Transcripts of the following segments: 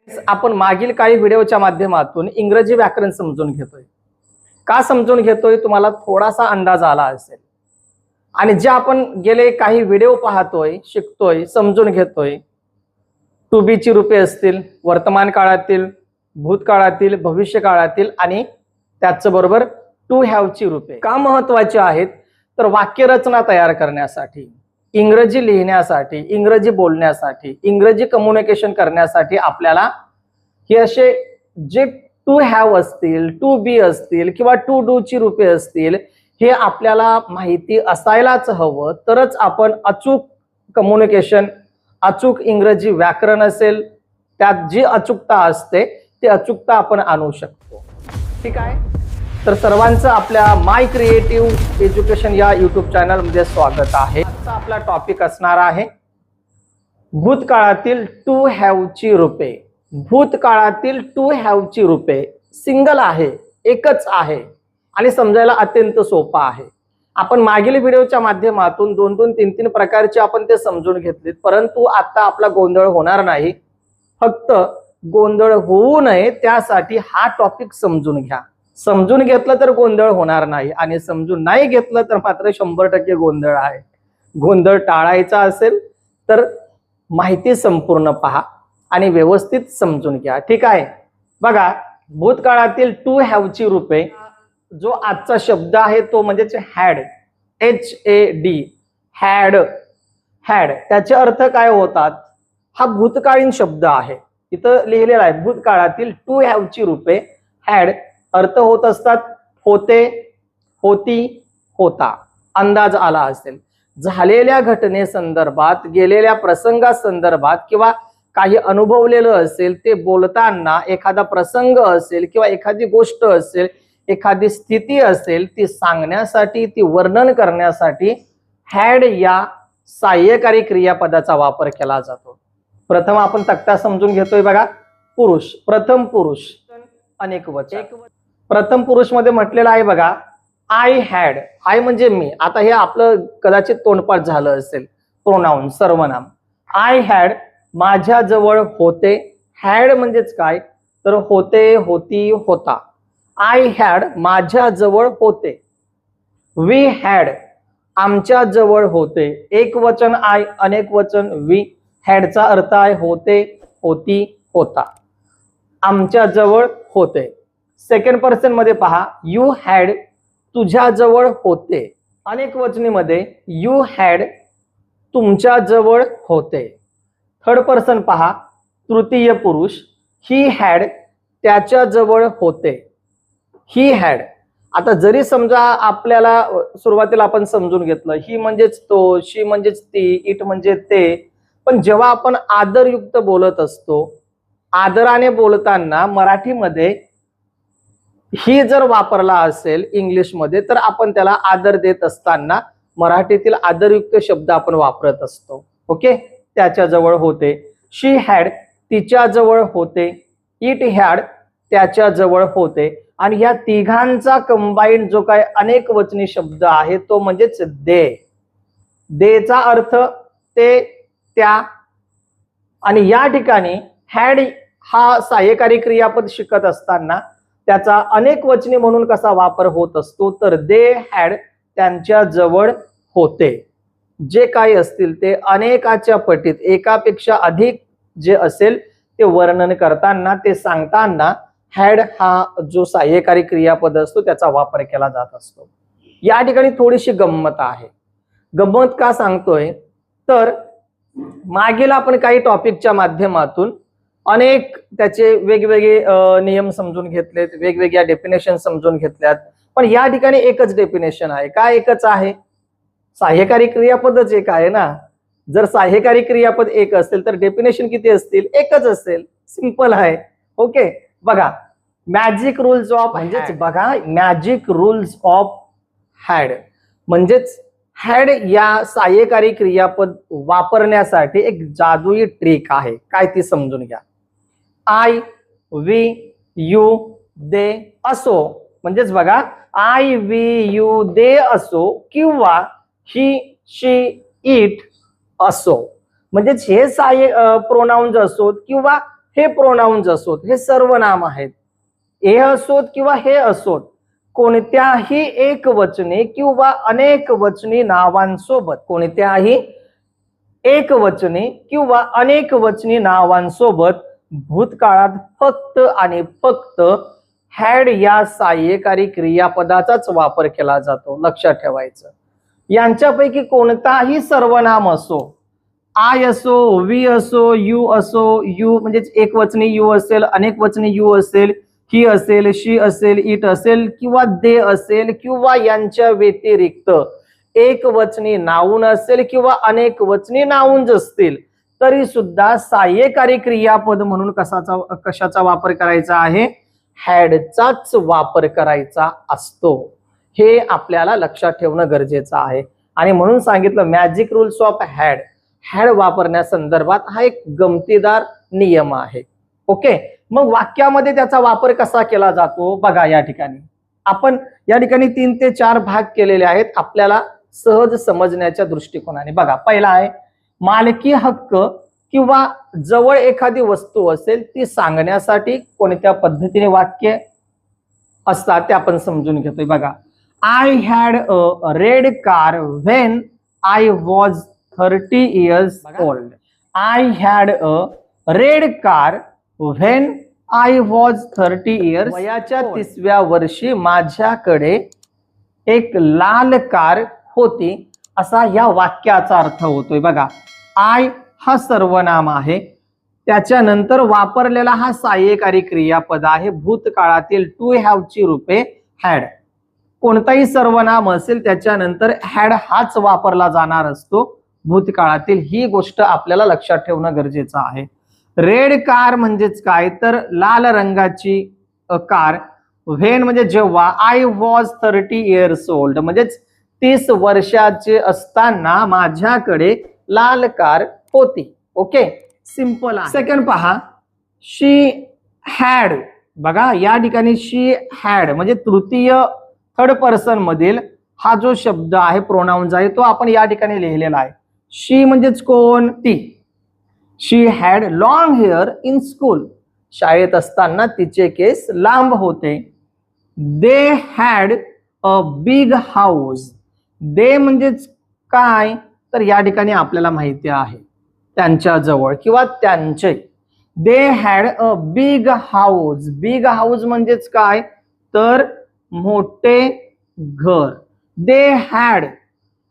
आपण मागील काही व्हिडिओच्या माध्यमातून इंग्रजी व्याकरण समजून घेतोय. का समजून घेतोय तुम्हाला थोडासा अंदाज आला असेल. आणि जे आपण गेले काही व्हिडिओ पाहतोय, शिकतोय, समजून घेतोय, टू बी ची रूपे असतील, वर्तमान काळातील, भूतकाळातील, भविष्य काळातील आणि त्याच बरोबर टू हॅव ची रूपे का महत्वाची आहेत तर वाक्यरचना तयार करण्यासाठी, इंग्रजी लिहिण्यासाठी, इंग्रजी बोलण्यासाठी, इंग्रजी कम्युनिकेशन करण्यासाठी आपल्याला हे असे जे टू हॅव असतील, टू बी असतील किंवा टू डू ची रूपे असतील हे आपल्याला माहिती असायलाच हवं. तरच आपण अचूक कम्युनिकेशन, अचूक इंग्रजी व्याकरण असेल त्यात जी अचूकता असते ती अचूकता आपण आणू शकतो. ठीक आहे. तर सर्वांचं आपल्या माय क्रिएटिव्ह एज्युकेशन या युट्यूब चॅनल मध्ये स्वागत आहे. आजचा आपला टॉपिक असणार आहे भूतकाळातील टू हॅव ची रूपे. भूतकाळातील टू हॅव ची रूपे सिंगल आहे, एकच आहे आणि समजायला अत्यंत सोपा आहे. आपण मागील व्हिडिओच्या माध्यमातून 2-2, 3-3 प्रकारचे आपण ते समजून घेतलेत. परंतु आता आपला गोंधळ होणार नाही. फक्त गोंधळ होऊ नये त्यासाठी हा टॉपिक समजून घ्या. समजून घेतलं तर गोंधळ होणार नाही आणि समजून नाही घेतलं तर मात्र 100% गोंधळ आहे. गोंधळ टाळायचा असेल तर माहिती संपूर्ण पहा आणि व्यवस्थित समजून घ्या. ठीक आहे. बघा, भूतकाळातील टू हॅव ची रूपे, जो आजचा शब्द आहे तो म्हणजेच हॅड, HAD, हॅड. हॅड त्याचे अर्थ काय होतात? हा भूतकालीन शब्द आहे. इथं लिहिलेला आहे भूतकाळातील टू हॅव ची रूपे हॅड. अर्थ होत असतात होते, होती, होता. अंदाज आला असेल. झालेल्या घटनेसंदर्भात, गेलेल्या प्रसंगासंदर्भात किंवा काही अनुभवलेलं असेल ते बोलताना, एखादा प्रसंग असेल किंवा एखादी गोष्ट असेल, एखादी स्थिती असेल ती सांगण्यासाठी, ती वर्णन करण्यासाठी हॅड या सहाय्यकारी क्रियापदाचा वापर केला जातो. प्रथम आपण तक्ता समजून घेतोय. बघा, पुरुष, प्रथम पुरुष, अनेक वचन. प्रथम पुरुष मध्ये म्हटलेलं आहे बघा, आय हॅड. आय म्हणजे मी. आता हे आपलं कदाचित तोंडपाठ झालं असेल. प्रोनाउन, सर्वनाम. आय हॅड माझ्या जवळ होते. हॅड म्हणजेच काय तर होते, होती, होता. आय हॅड माझ्या जवळ होते. वी हॅड आमच्या जवळ होते. एक वचन आय, अनेक वचन वी. हॅडचा अर्थ आहे होते, होती, होता. आमच्या जवळ होते. सेकंड पर्सन मध्ये पहा, यू हॅड तुझ्या जवळ होते. अनेक वचनीमध्ये यू हॅड तुमच्या जवळ होते. थर्ड पर्सन पहा, तृतीय पुरुष, ही हॅड त्याच्या जवळ होते. He had. आता जरी समजा आपल्याला सुरुवातीला आपण समजून घेतलं ही म्हणजेच तो, शी म्हणजेच ती, इट म्हणजे ते, पण जेव्हा आपण आदरयुक्त बोलत असतो, आदराने बोलताना मराठीमध्ये ही जर वापरला असेल इंग्लिशमध्ये तर आपण त्याला आदर देत असताना मराठीतील आदरयुक्त शब्द आपण वापरत असतो. ओके. त्याच्या जवळ होते. शी हॅड तिच्या जवळ होते. इट हॅड त्याच्या जवळ होते. आणि या तिघांचा कंबाईंड जो काय अनेक वचनी शब्द आहे तो म्हणजेच दे. देचा अर्थ ते, त्या. आणि या ठिकाणी हॅड हा सहाय्यकारी क्रियापद शिकत असताना त्याचा अनेक वचनी म्हणून कसा वापर होत असतो तर दे हॅड त्यांच्या जवळ होते. जे काही असतील ते अनेकाच्या पटीत, एकापेक्षा अधिक जे असेल ते वर्णन करताना, ते सांगताना हॅड हा जो सहाय्यकारी क्रियापद असतो त्याचा वापर केला जात असतो. या ठिकाणी थोडीशी गंमत आहे. गंमत का सांगतोय तर मागील आपण काही टॉपिकच्या माध्यमातून अनेक त्याचे वेगवेगळे नियम समजून घेतलेत, वेगवेगळ्या डेफिनेशन समजून घेतल्यात. पण या ठिकाणी एकच डेफिनेशन आहे. काय एकच आहे? सहाय्यकारी क्रियापदच एक आहे ना. जर सहाय्यकारी क्रियापद एक असेल तर डेफिनेशन किती असतील? एकच असेल. सिंपल आहे. ओके. बघा, मॅजिक रूल्स ऑफ, म्हणजेच बघा मॅजिक रूल्स ऑफ हॅड म्हणजेच हॅड या सहाय्यकारी क्रियापद वापरण्यासाठी एक जादुई ट्रिक आहे. काय ती समजून घ्या. आय, वी, यू, दे असो, म्हणजेच बघा आय, वी, यू, दे असो किंवा ही, शी, इट असो, म्हणजेच हे सहाय्य प्रोनाउन्स असोत किंवा हे प्रोनाउन्स असोत, हे सर्वनाम आहेत, हे असोत किंवा हे असोत, कोणत्याही एकवचनी किंवा अनेक वचनी नावांसोबत, कोणत्याही एकवचनी किंवा अनेक वचनी नावांसोबत भूतकाळात फक्त आणि फक्त हॅड या सहाय्यकारी क्रियापदाचाच वापर केला जातो. लक्षात ठेवायचं. यांच्यापैकी कोणताही सर्वनाम असो, आय असो, वी असो, यू असो, यू म्हणजे एकवचनी यू असेल, अनेक वचनी यू असेल, ही असेल, शी असेल, इट असेल किंवा दे असेल किंवा यांच्या व्यतिरिक्त एक वचनी नाऊन असेल किंवा अनेक वचनी नाऊन्स असतील, तरी सुद्धा सहाय्यकारी क्रियापद म्हणून कशाचा वापर करायचा आहे? हॅडचाच वापर करायचा असतो. हे आपल्याला लक्षात ठेवणं गरजेचं आहे. आणि म्हणून सांगितलं magic rules of had. Had वापरण्यासंदर्भात हा एक गमतीदार नियम आहे. ओके, मग वाक्यामध्ये त्याचा वापर कसा केला जातो बघा. या ठिकाणी आपण या ठिकाणी 3 ते 4 भाग केलेले आहेत आपल्याला सहज समजण्याच्या दृष्टिकोनाने. बघा, पहिला आहे मालकी हक्क किंवा जवळ एखादी वस्तू असेल ती सांगण्यासाठी कोणत्या पद्धतीने वाक्य असतात ते आपण समजून घेतोय. बघा, I had a red car when I was 30 years old. I had a red car when I was 30 years. वयाच्या 30व्या वर्षी माझ्याकडे एक लाल कार होती, असा या वाक्याचा अर्थ होतोय. बघा, आय हा सर्वनाम आहे, त्याच्यानंतर वापरलेला हा सहाय्यकारी क्रियापद आहे. भूतकाळातील टू हॅव ची रूपे हॅड. कोणताही सर्वनाम असेल त्याच्यानंतर हॅड हाच वापरला जाणार असतो भूतकाळातील. ही गोष्ट आपल्याला लक्षात ठेवणं गरजेचं आहे. रेड कार म्हणजेच काय, तर लाल रंगाची कार. व्हेन म्हणजे जेव्हा, आय वॉज 30 years old म्हणजेच 30 वर्षाचे असताना माझ्याकडे लाल कार होती. ओके, सिंपल आहे. सेकंड पहा, शी हॅड. बघा, या ठिकाणी शी हॅड म्हणजे तृतीय थर्ड पर्सन मधील हा जो शब्द आहे, प्रोनाउन्स आहे, तो आपण या ठिकाणी लिहिलेला आहे. शी म्हणजेच कोण? ती. She had long hair in school. शाळेत असताना तिचे केस लांब होते. They had a big house. They म्हणजेच काय, तर या ठिकाणी आपल्याला माहिती आहे त्यांच्या जवळ किंवा त्यांचे. दे had a big house. Big house म्हणजेच काय, तर मोठे घर. They had.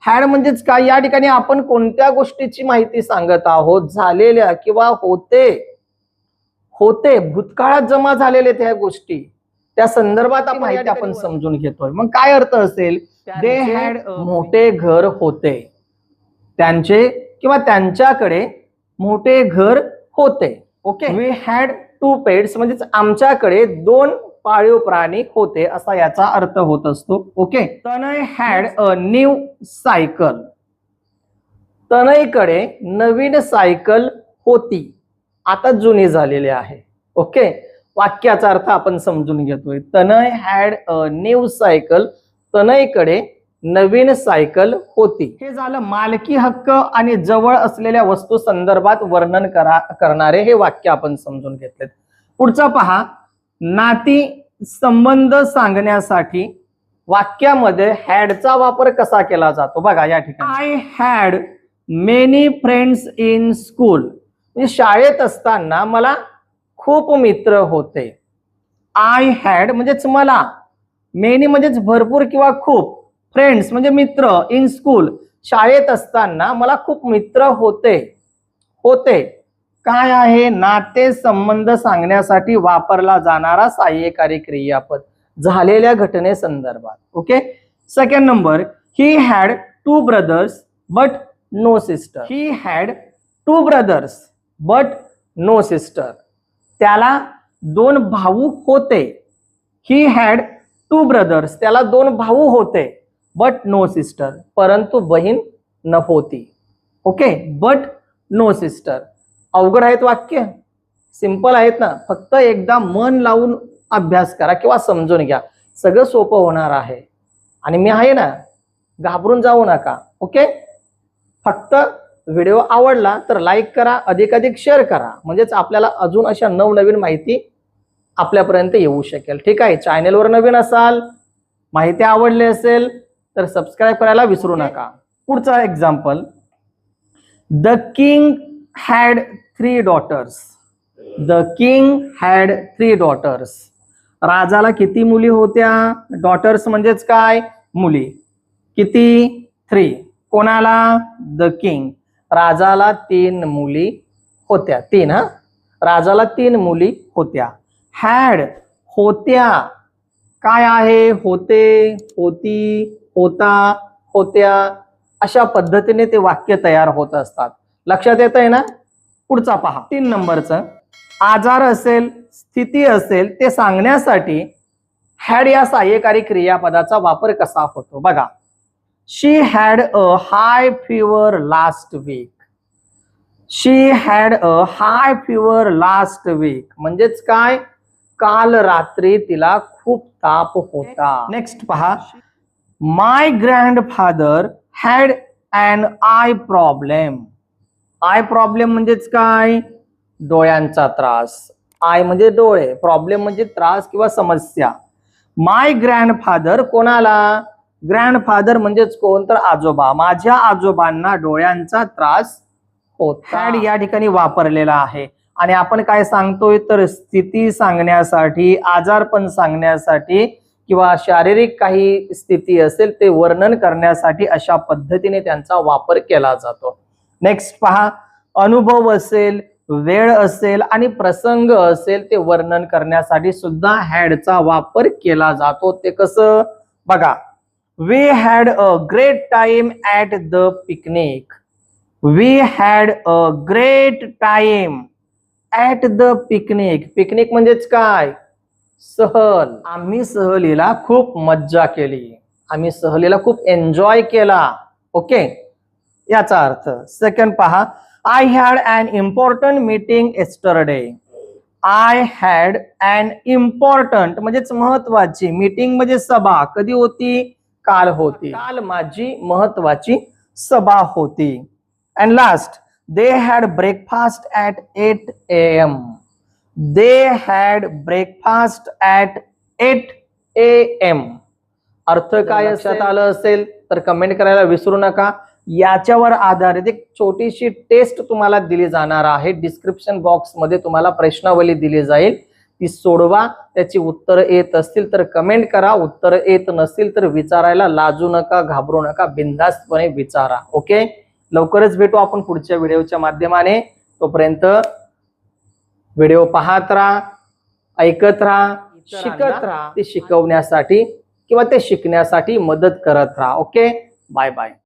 हॅड म्हणजेच काय, या ठिकाणी आपण कोणत्या गोष्टीची माहिती सांगत आहोत? झालेल्या किंवा होते भूतकाळात जमा झालेले त्या गोष्टी, त्या संदर्भात माहिती आपण समजून घेतोय. मग काय अर्थ असेल? दे हॅड मोठे घर होते, त्यांचे किंवा त्यांच्याकडे मोठे घर होते. ओके, वी हॅड 2 पेट्स म्हणजेच आमच्याकडे 2 पाळीव प्राणी होते, असा याचा अर्थ होत असतो. Okay, Tanay had a new cycle. तनयकडे नवीन सायकल होती, आता जुनी झालेली आहे. ओके, वाक्याचा अर्थ आपण समजून घेतोय. Tanay had a new cycle. तनयकडे नवीन सायकल होती. हे झालं मालकी हक्क आणि जवळ असलेल्या वस्तू संदर्भात वर्णन करणारे हे वाक्य आपण समजून घेतलेत. पुढचा पहा, नाती संबंध सांगण्यासाठी वाक्यामध्ये हॅडचा वापर कसा केला जातो बघा. या ठिकाणी I had many friends in school. म्हणजे शाळेत असताना मला खूप मित्र होते. आय हॅड म्हणजेच मला, मेनी म्हणजेच भरपूर किंवा खूप, फ्रेंड्स म्हणजे मित्र, इन स्कूल शाळेत असताना मला खूप मित्र होते. काय आहे? नाते संबंध सांगण्यासाठी वापरला जाणारा सहाय्यकारी क्रियापद झालेल्या घटने संदर्भात. Okay, second number, he had 2 brothers but no sister. He had 2 brothers but no sister. त्याला 2 भाऊ होते. ही हॅड 2 brothers, त्याला 2 भाऊ होते, बट नो सिस्टर, परंतु बहीण नव्हती. Okay, but no sister. अवघड आहेत वाक्य? सिंपल आहेत ना? फक्त एकदा मन लावून अभ्यास करा किंवा समजून घ्या, सगळं सोपं होणार आहे. आणि मी आहे ना, घाबरून जाऊ नका. ओके, फक्त व्हिडिओ आवडला तर लाईक करा, अधिकाधिक शेअर करा, म्हणजेच आपल्याला अजून अशा नवनवीन माहिती आपल्यापर्यंत येऊ शकेल. ठीक आहे. चॅनेलवर नवीन असाल, माहिती आवडली असेल तर सबस्क्राईब करायला विसरू नका. पुढचा example, the king had 3 daughters. The king had 3 daughters. राजाला किती मुली होत्या? डॉटर्स म्हणजेच काय? मुली. किती? 3. कोणाला? The king. राजाला 3 मुली होत्या. 3 हा, राजाला 3 मुली होत्या. हॅड होत्या, काय आहे? होते, होती, होता, होत्या, अशा पद्धतीने ते वाक्य तयार होत असतात. लक्षात येत आहे ना? पुढचा पहा, 3 नंबरचं, आजार असेल, स्थिती असेल ते सांगण्यासाठी हॅड या सहाय्यकारी क्रियापदाचा वापर कसा होतो? बघा, she had a high fever last week. She had a high fever last week म्हणजेच काय? काल रात्री तिला खूप ताप होता. नेक्स्ट पहा, my grandfather had an eye problem. Eye problem म्हणजेच काय? डोळ्यांचा त्रास. आय म्हणजे डोळे, प्रॉब्लेम म्हणजे त्रास किंवा समस्या. माय ग्रँडफादर कोणाला? ग्रँडफादर म्हणजेच कोण? तर आजोबा. माझ्या आजोबांना डोळ्यांचा त्रास होता. हॅड या ठिकाणी वापरलेला आहे. आणि आपण काय सांगतोय? तर स्थिती सांगण्यासाठी, आजारपण सांगण्यासाठी किंवा शारीरिक काही स्थिती असेल ते वर्णन करण्यासाठी अशा पद्धतीने त्यांचा वापर केला जातो. नेक्स्ट पहा, अनुभव असेल, वेळ असेल आणि प्रसंग असेल ते वर्णन करण्यासाठी सुद्धा हॅडचा वापर केला जातो. ते कसं? बघा, we had a great time at the picnic. We had a great time at the picnic. Picnic म्हणजेच काय? सहल. आम्ही सहलीला खूप मज्जा केली. आम्ही सहलीला खूप एन्जॉय केला. ओके, याचा अर्थ. सेकंड पहा, I had an important meeting yesterday. I had an important म्हणजेच महत्वाची, मीटिंग म्हणजे सभा. कधी होती? काल होती. काल माझी महत्वाची सभा होती. And last, they had breakfast at 8 AM. They had breakfast at 8 AM. अर्थ काय लक्षात आलं असेल तर कमेंट करायला विसरू नका. याच्यावर आधारित एक छोटीशी टेस्ट तुम्हाला दिली जाणार आहे. डिस्क्रिप्शन बॉक्स मध्ये तुम्हाला प्रश्नावली दिली जाईल, ती सोडवा. त्याची उत्तर येत असतील तर कमेंट करा, उत्तर येत नसतील तर विचारायला लाजू नका, घाबरू नका, बिनधास्तपणे विचारा. ओके, लवकरच भेटू आपण पुढच्या व्हिडिओच्या माध्यमाने. तोपर्यंत व्हिडिओ पाहत राहा, ऐकत राहा, शिकत राहा. ते शिकवण्यासाठी किंवा ते शिकण्यासाठी मदत करत राहा. Okay, bye bye.